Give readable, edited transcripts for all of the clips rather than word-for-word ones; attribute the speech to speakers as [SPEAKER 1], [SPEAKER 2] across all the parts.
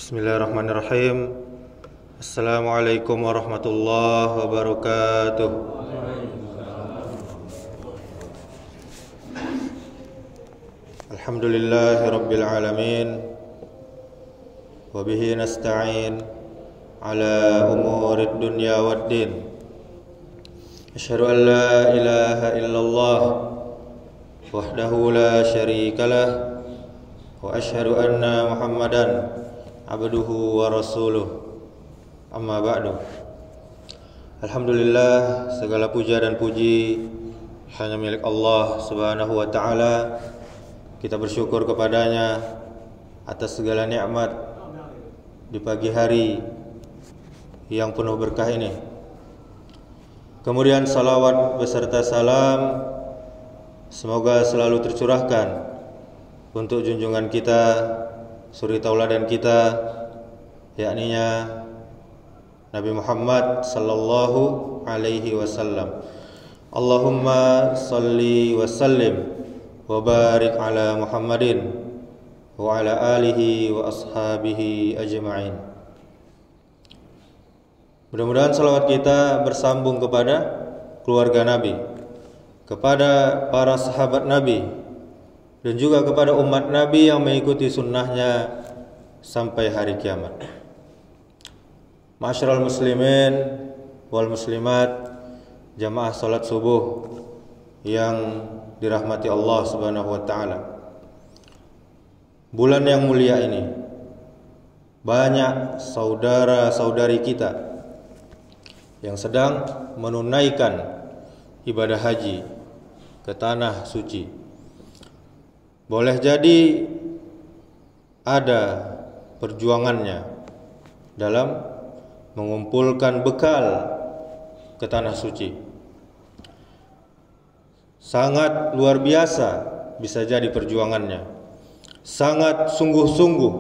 [SPEAKER 1] Bismillahirrahmanirrahim. Assalamualaikum warahmatullahi wabarakatuh. Alhamdulillahi rabbil alamin. Wa bihi nasta'in ala umurid dunya waddin. Asyhadu an la ilaha illallah wahdahu la syarikalah wa asyhadu anna Muhammadan abduhu wa rasuluh. Amma ba'du. Alhamdulillah, segala puja dan puji hanya milik Allah Subhanahu wa ta'ala. Kita bersyukur kepadanya atas segala nikmat di pagi hari yang penuh berkah ini. Kemudian salawat beserta salam semoga selalu tercurahkan untuk junjungan kita, suri tauladan kita, yakninya Nabi Muhammad sallallahu alaihi wasallam. Allahumma salli wa sallim wa barik ala Muhammadin wa ala alihi wa ashabihi ajma'in. Mudah-mudahan salawat kita bersambung kepada keluarga Nabi, kepada para sahabat Nabi, dan juga kepada umat Nabi yang mengikuti sunnahnya sampai hari kiamat. Ma'asyiral muslimin wal muslimat, jamaah salat subuh yang dirahmati Allah Subhanahu wa ta'ala. Bulan yang mulia ini banyak saudara-saudari kita yang sedang menunaikan ibadah haji ke tanah suci. Boleh jadi ada perjuangannya dalam mengumpulkan bekal ke tanah suci. Sangat luar biasa bisa jadi perjuangannya. Sangat sungguh-sungguh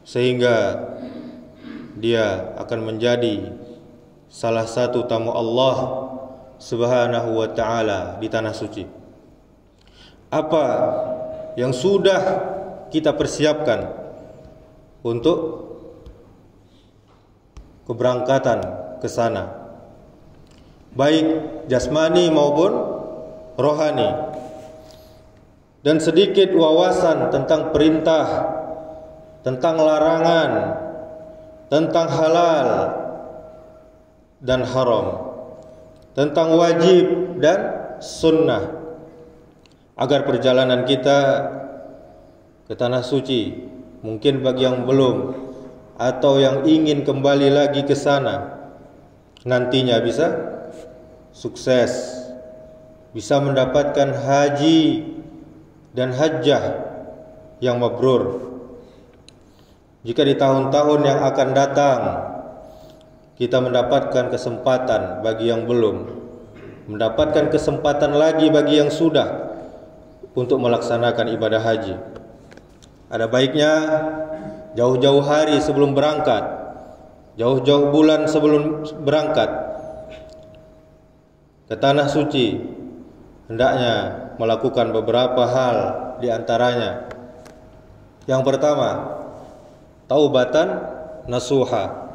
[SPEAKER 1] sehingga dia akan menjadi salah satu tamu Allah Subhanahu wa ta'ala di tanah suci. Apa yang sudah kita persiapkan untuk keberangkatan ke sana, baik jasmani maupun rohani, dan sedikit wawasan tentang perintah, tentang larangan, tentang halal dan haram, tentang wajib dan sunnah, agar perjalanan kita ke tanah suci, mungkin bagi yang belum atau yang ingin kembali lagi ke sana, nantinya bisa sukses, bisa mendapatkan haji dan hajjah yang mabrur. Jika di tahun-tahun yang akan datang kita mendapatkan kesempatan bagi yang belum, mendapatkan kesempatan lagi bagi yang sudah untuk melaksanakan ibadah haji, ada baiknya jauh-jauh hari sebelum berangkat, jauh-jauh bulan sebelum berangkat ke tanah suci, hendaknya melakukan beberapa hal. Di antaranya, yang pertama, taubatan nasuha.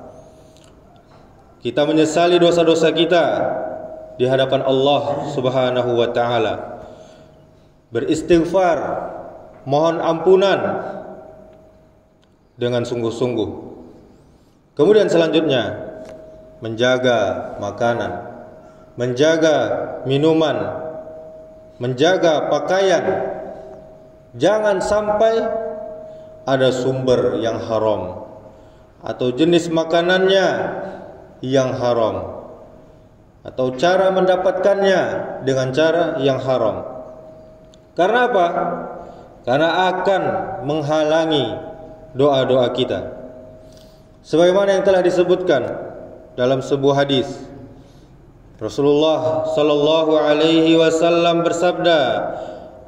[SPEAKER 1] Kita menyesali dosa-dosa kita di hadapan Allah Subhanahu wa ta'ala, beristighfar, mohon ampunan dengan sungguh-sungguh. Kemudian selanjutnya, menjaga makanan, menjaga minuman, menjaga pakaian. Jangan sampai ada sumber yang haram atau jenis makanannya yang haram atau cara mendapatkannya dengan cara yang haram. Karena apa? Karena akan menghalangi doa-doa kita. Sebagaimana yang telah disebutkan dalam sebuah hadis, Rasulullah sallallahu alaihi wasallam bersabda,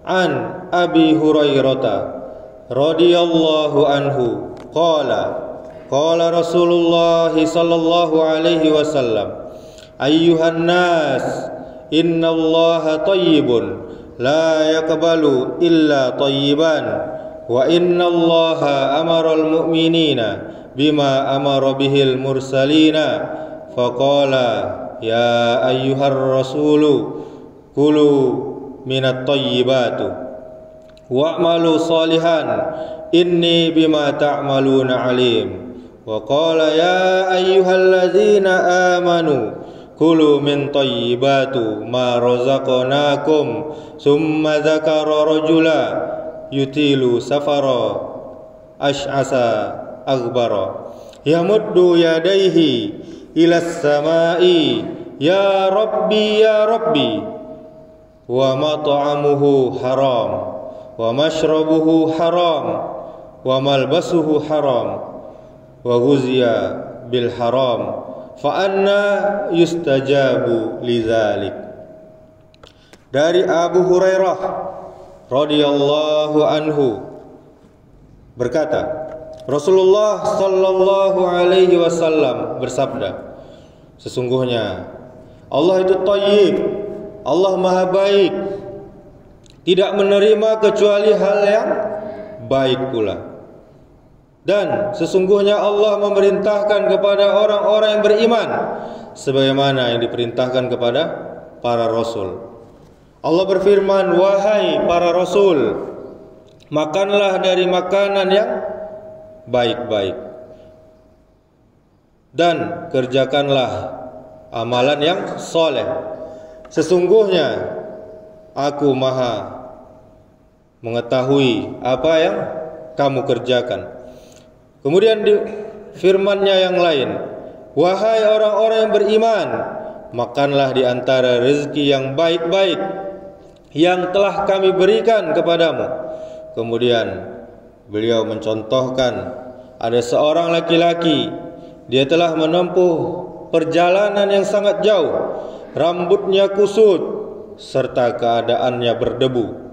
[SPEAKER 1] an Abi Hurairah radhiyallahu anhu qala Rasulullah sallallahu alaihi wasallam, ayyuhan nas, innallaha thayyibun la yaqbalu illa thayyiban wa innallaha amaral mu'minina bima amara bihil mursalina faqala ya ayyuhar rasulu kulu minat tayyibatu wa'malu salihan inni bima ta'maluna alim wa qala ya ayyuhalladzina amanu kulu min tayyibatu ma razaqnakum summa dzakara rajula yutilu safara ash'asa aghbara yamuddu yadayhi ilas samai ya rabbi wa mat'amuhu haram wa mashrabuhu haram wa malbasuhu haram wa ghuziya bil haram fa anna yustajabu lidzalik. Dari Abu Hurairah radhiyallahu anhu berkata, Rasulullah sallallahu alaihi wasallam bersabda, sesungguhnya Allah itu thayyib, Allah Maha baik, tidak menerima kecuali hal yang baik pula. Dan sesungguhnya Allah memerintahkan kepada orang-orang yang beriman sebagaimana yang diperintahkan kepada para rasul. Allah berfirman, wahai para rasul, makanlah dari makanan yang baik-baik dan kerjakanlah amalan yang soleh. Sesungguhnya aku Maha mengetahui apa yang kamu kerjakan. Kemudian di firman-Nya yang lain, wahai orang-orang yang beriman, makanlah di antara rezeki yang baik-baik yang telah kami berikan kepadamu. Kemudian beliau mencontohkan ada seorang laki-laki, dia telah menempuh perjalanan yang sangat jauh, rambutnya kusut serta keadaannya berdebu.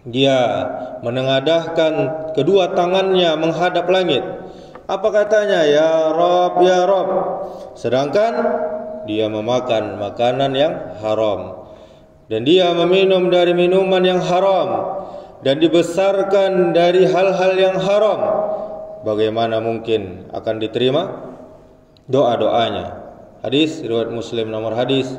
[SPEAKER 1] Dia menengadahkan kedua tangannya menghadap langit. Apa katanya? Ya Rabb, ya Rabb. Sedangkan dia memakan makanan yang haram dan dia meminum dari minuman yang haram dan dibesarkan dari hal-hal yang haram. Bagaimana mungkin akan diterima doa-doanya? Hadis riwayat Muslim, nomor hadis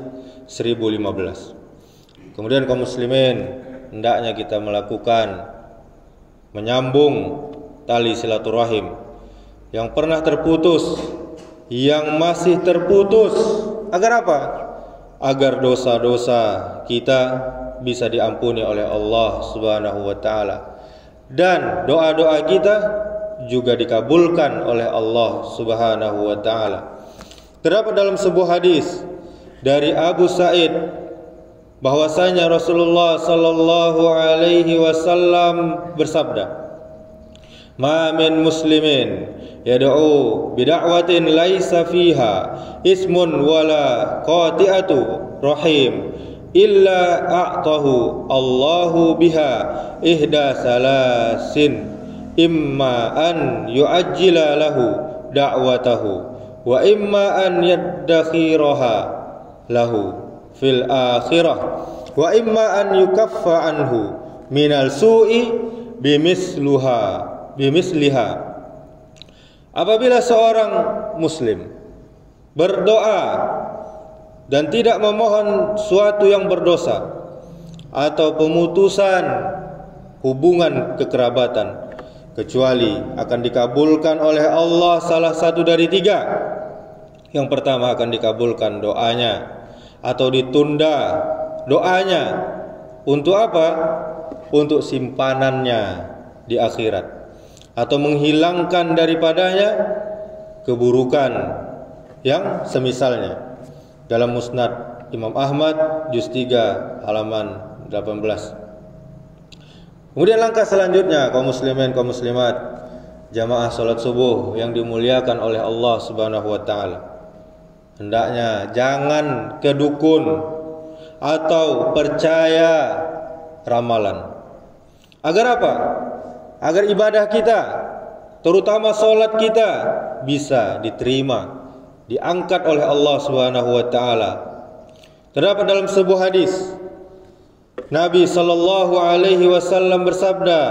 [SPEAKER 1] 1015. Kemudian kaum muslimin, hendaknya kita melakukan menyambung tali silaturahim yang pernah terputus, yang masih terputus. Agar apa? Agar dosa-dosa kita bisa diampuni oleh Allah Subhanahu wa taala dan doa-doa kita juga dikabulkan oleh Allah Subhanahu wa taala. Terdapat dalam sebuah hadis dari Abu Sa'id bahwasanya Rasulullah sallallahu alaihi wasallam bersabda, "Ma min muslimin yad'u bid'awatin laisa fiha ismun wala qati'atu rahim illa a'tahu Allahu biha ihda salasin imma an yu'ajjila lahu da'watahu wa imma an yaddakhiraha lahu fil akhirah wa imma an yukaffa anhu minal su'i bimisliha. Apabila seorang muslim berdoa dan tidak memohon suatu yang berdosa atau pemutusan hubungan kekerabatan, kecuali akan dikabulkan oleh Allah salah satu dari tiga. Yang pertama, akan dikabulkan doanya atau ditunda doanya. Untuk apa? Untuk simpanannya di akhirat, atau menghilangkan daripadanya keburukan yang semisalnya. Dalam Musnad Imam Ahmad juz 3 halaman 18. Kemudian langkah selanjutnya, kaum muslimin, kaum muslimat, jamaah salat subuh yang dimuliakan oleh Allah Subhanahu wa taala, hendaknya jangan ke dukun atau percaya ramalan. Agar apa? Agar ibadah kita, terutama salat kita, bisa diterima, diangkat oleh Allah Subhanahu wa taala. Terdapat dalam sebuah hadis, Nabi sallallahu alaihi wasallam bersabda,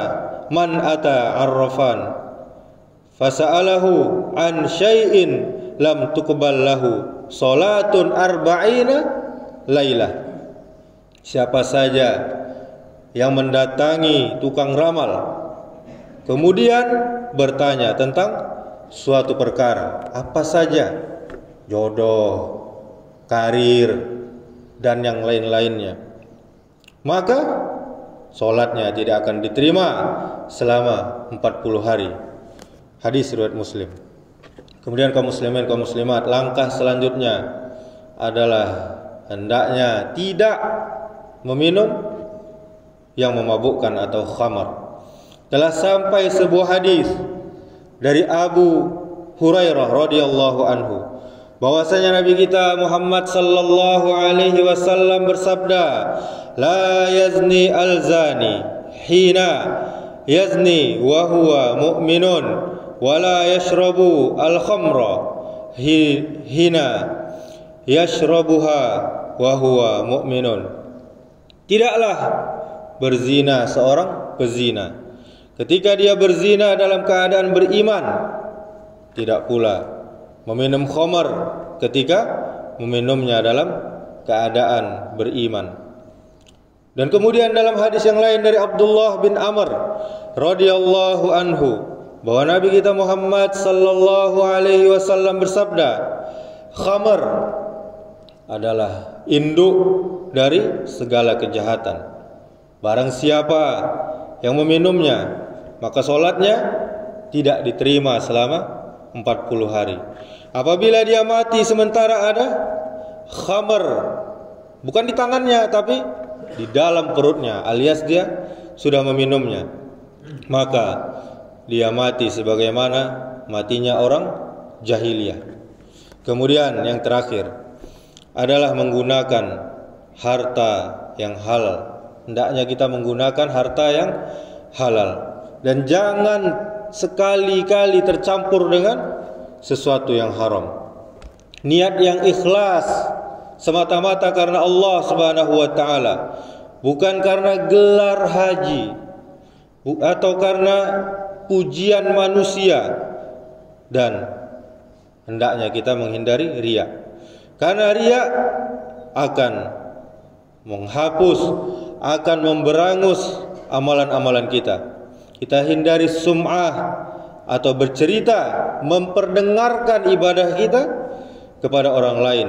[SPEAKER 1] man ata arrafan fasa'alahu an syai'in lam tuqbal lahu salatun arba'ina lailah. Siapa saja yang mendatangi tukang ramal kemudian bertanya tentang suatu perkara, apa saja, jodoh, karir, dan yang lain-lainnya, maka solatnya tidak akan diterima selama 40 hari. Hadis riwayat Muslim. Kemudian kaum muslimin, kaum muslimat, langkah selanjutnya adalah hendaknya tidak meminum yang memabukkan atau khamar. Telah sampai sebuah hadis dari Abu Hurairah radhiyallahu anhu bahwasanya Nabi kita Muhammad sallallahu alaihi wasallam bersabda, la yazni al-zani hina yazni wa huwa mu'minun wa la yashrabu al-khamra hina yashrabuha wa huwa mu'minun. Tidaklah berzina seorang pezina ketika dia berzina dalam keadaan beriman, tidak pula meminum khamar ketika meminumnya dalam keadaan beriman. Dan kemudian dalam hadis yang lain dari Abdullah bin Amr radhiyallahu anhu bahwa Nabi kita Muhammad sallallahu alaihi wasallam bersabda, khamar adalah induk dari segala kejahatan. Barang siapa yang meminumnya, maka solatnya tidak diterima selama 40 hari. Apabila dia mati sementara ada khamar, bukan di tangannya tapi di dalam perutnya, alias dia sudah meminumnya, maka dia mati sebagaimana matinya orang jahiliyah. Kemudian yang terakhir adalah menggunakan harta yang halal. Hendaknya kita menggunakan harta yang halal dan jangan sekali-kali tercampur dengan sesuatu yang haram. Niat yang ikhlas semata-mata karena Allah Subhanahu wa taala, bukan karena gelar haji atau karena pujian manusia. Dan hendaknya kita menghindari riya, karena riya akan menghapus, akan memberangus amalan-amalan kita. Kita hindari sum'ah atau bercerita, memperdengarkan ibadah kita kepada orang lain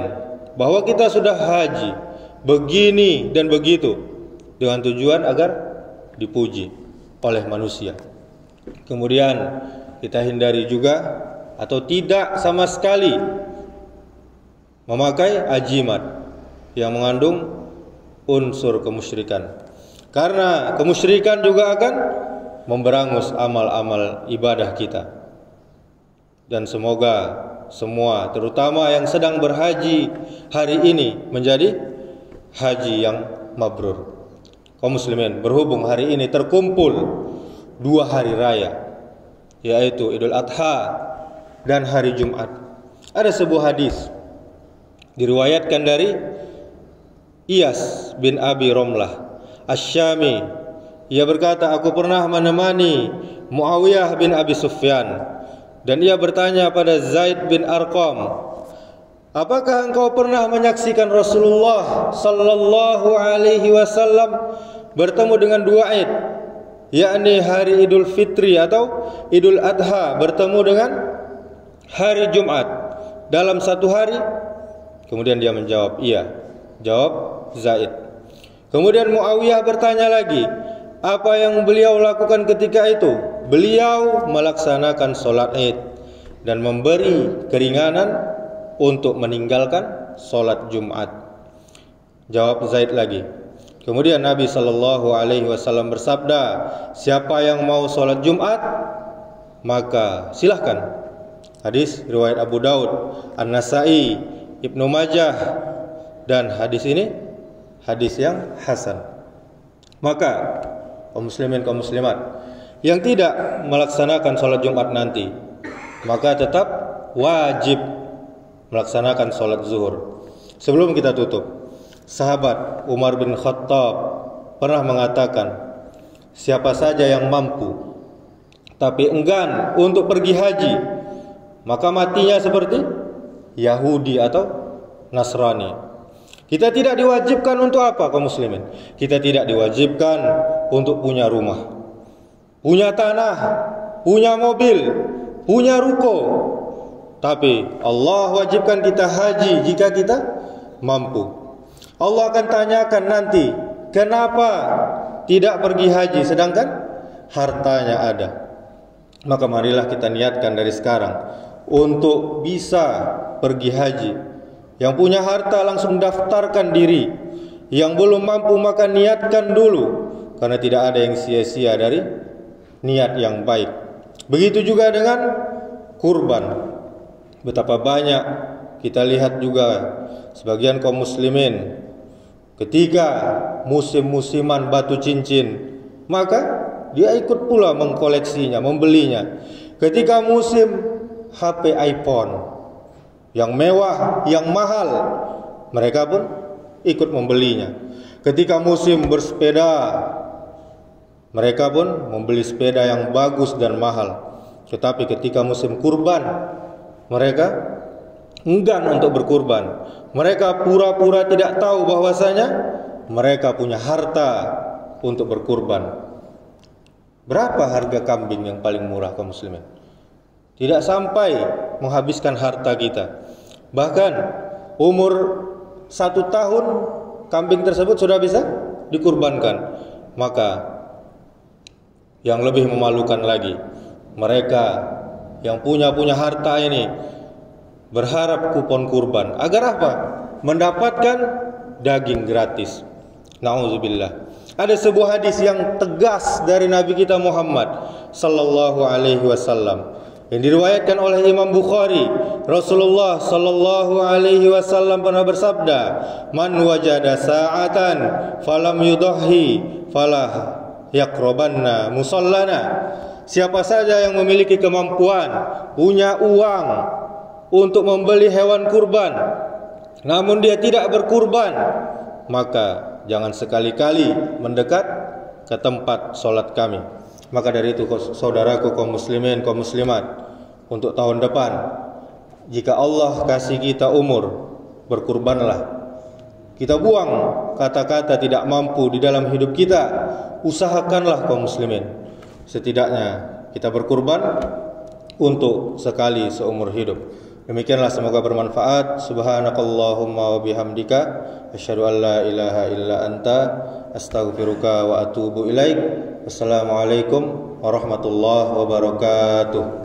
[SPEAKER 1] bahwa kita sudah haji begini dan begitu dengan tujuan agar dipuji oleh manusia. Kemudian kita hindari juga atau tidak sama sekali memakai ajimat yang mengandung unsur kemusyrikan, karena kemusyrikan juga akan memberangus amal-amal ibadah kita. Dan semoga semua, terutama yang sedang berhaji hari ini, menjadi haji yang mabrur. Kaum muslimin, berhubung hari ini terkumpul 2 hari raya, yaitu Idul Adha dan hari Jumat, ada sebuah hadis diriwayatkan dari Iyas bin Abi Romlah Asy-Syami. Ia berkata, aku pernah menemani Muawiyah bin Abi Sufyan, dan ia bertanya pada Zaid bin Arqam, apakah engkau pernah menyaksikan Rasulullah sallallahu alaihi wasallam bertemu dengan 2 Id, yakni hari Idul Fitri atau Idul Adha bertemu dengan hari Jumat dalam satu hari? Kemudian dia menjawab, iya. Jawab Zaid. Kemudian Muawiyah bertanya lagi, apa yang beliau lakukan ketika itu? Beliau melaksanakan sholat Id dan memberi keringanan untuk meninggalkan sholat Jumat. Jawab Zaid lagi. Kemudian Nabi SAW bersabda, siapa yang mau sholat Jumat, maka silahkan. Hadis riwayat Abu Daud, An-Nasai, Ibnu Majah, dan hadis ini hadis yang hasan. Maka kaum muslimin, kaum muslimat yang tidak melaksanakan sholat Jumat nanti, maka tetap wajib melaksanakan sholat zuhur. Sebelum kita tutup, sahabat Umar bin Khattab pernah mengatakan, siapa saja yang mampu tapi enggan untuk pergi haji, maka matinya seperti Yahudi atau Nasrani. Kita tidak diwajibkan untuk apa kaum muslimin? Kita tidak diwajibkan untuk punya rumah, punya tanah, punya mobil, punya ruko. Tapi Allah wajibkan kita haji jika kita mampu. Allah akan tanyakan nanti, kenapa tidak pergi haji sedangkan hartanya ada? Maka marilah kita niatkan dari sekarang untuk bisa pergi haji. Yang punya harta langsung daftarkan diri. Yang belum mampu maka niatkan dulu, karena tidak ada yang sia-sia dari niat yang baik. Begitu juga dengan kurban. Betapa banyak kita lihat juga sebagian kaum muslimin ketika musim-musiman batu cincin, maka dia ikut pula mengkoleksinya, membelinya. Ketika musim HP iPhone yang mewah, yang mahal, mereka pun ikut membelinya. Ketika musim bersepeda, mereka pun membeli sepeda yang bagus dan mahal. Tetapi ketika musim kurban, mereka enggan untuk berkurban. Mereka pura-pura tidak tahu bahwasanya mereka punya harta untuk berkurban. Berapa harga kambing yang paling murah kaum muslimin? Tidak sampai menghabiskan harta kita. Bahkan umur 1 tahun kambing tersebut sudah bisa dikurbankan. Maka yang lebih memalukan lagi, mereka yang punya harta ini berharap kupon kurban. Agar apa? Mendapatkan daging gratis. Nauzubillah. Ada sebuah hadis yang tegas dari Nabi kita Muhammad sallallahu alaihi wasallam yang diriwayatkan oleh Imam Bukhari. Rasulullah sallallahu alaihi wasallam pernah bersabda, "Man wajada sa'atan falam yudahhi falah yaqrabanna musallana." Siapa saja yang memiliki kemampuan, punya uang untuk membeli hewan kurban, namun dia tidak berkurban, maka jangan sekali-kali mendekat ke tempat solat kami. Maka dari itu saudaraku kaum muslimin, kaum muslimat, untuk tahun depan jika Allah kasih kita umur, berkurbanlah. Kita buang kata-kata tidak mampu di dalam hidup kita. Usahakanlah kaum muslimin, setidaknya kita berkurban untuk sekali seumur hidup. Demikianlah, semoga bermanfaat. Subhanakallahumma wa bihamdika asyhadu an la ilaha illa anta astaghfiruka wa atubu ilaik. Wassalamualaikum warahmatullahi wabarakatuh.